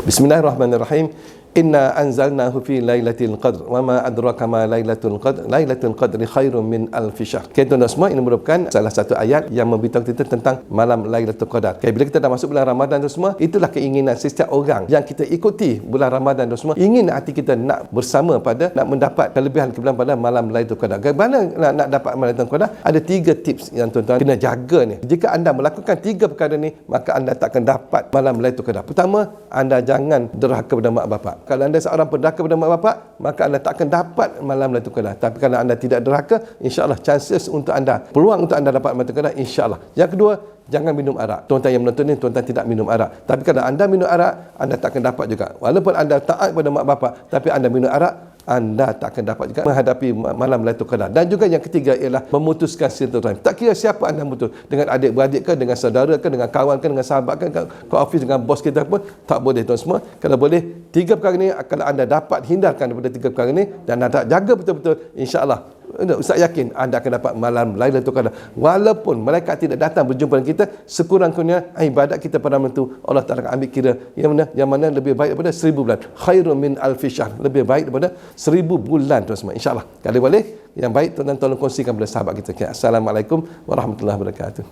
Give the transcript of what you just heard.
Bismillahirrahmanirrahim. Inna anzalnahu fi lailatul qadr wa ma adraka ma lailatul qadr. Lailatul qadri khairum min alfi syahr. Okay, tuan-tuan semua, ini merupakan salah satu ayat yang memberitahu kita tentang malam Lailatul Qadar. Okay, bila kita dah masuk bulan Ramadan tu semua, itulah keinginan setiap orang yang kita ikuti bulan Ramadan tu semua. Ingin hati kita nak bersama pada nak mendapat kelebihan pada malam Lailatul Qadar. Bagaimana nak dapat malam Lailatul Qadar? Ada 3 tips yang tuan-tuan kena jaga ni. Jika anda melakukan 3 perkara ni, maka anda tak akan dapat malam Lailatul Qadar. Pertama, anda jangan derhaka pada mak bapak. Kalau anda seorang pendurhaka pada mak bapak, maka anda tak akan dapat malam Lailatul Qadar. Tapi kalau anda tidak derhaka, insya-Allah chances untuk anda, peluang untuk anda dapat malam Lailatul Qadar, insya-Allah. Yang kedua, jangan minum arak. Tuan-tuan yang menonton ni, tuan-tuan tidak minum arak. Tapi kalau anda minum arak, anda tak akan dapat juga. Walaupun anda taat kepada mak bapak, tapi anda minum arak, anda tak akan dapat juga menghadapi malam Lailatul Qadar. Dan juga yang ketiga ialah memutuskan silaturahim. Tak kira siapa anda memutus, dengan adik-beradik ke, dengan saudara ke, dengan kawan ke, dengan sahabat ke office, dengan bos kita pun tak boleh, tuan semua. Kalau boleh 3 perkara ni, kalau anda dapat hindarkan daripada 3 perkara ni dan anda jaga betul-betul, insya-Allah Ustaz yakin anda akan dapat malam Lailatul Qadar. Walaupun malaikat tidak datang berjumpa dengan kita, sekurang-kurangnya ibadat kita pada malam itu Allah Taala akan ambil kira yang mana lebih baik daripada 1000 bulan. Khairun min alfi syahr, lebih baik daripada 1000 bulan, tuan semua. Insya-Allah. Kalau boleh yang baik, tuan-tuan tolong kongsikan kepada sahabat kita. Assalamualaikum warahmatullahi wabarakatuh.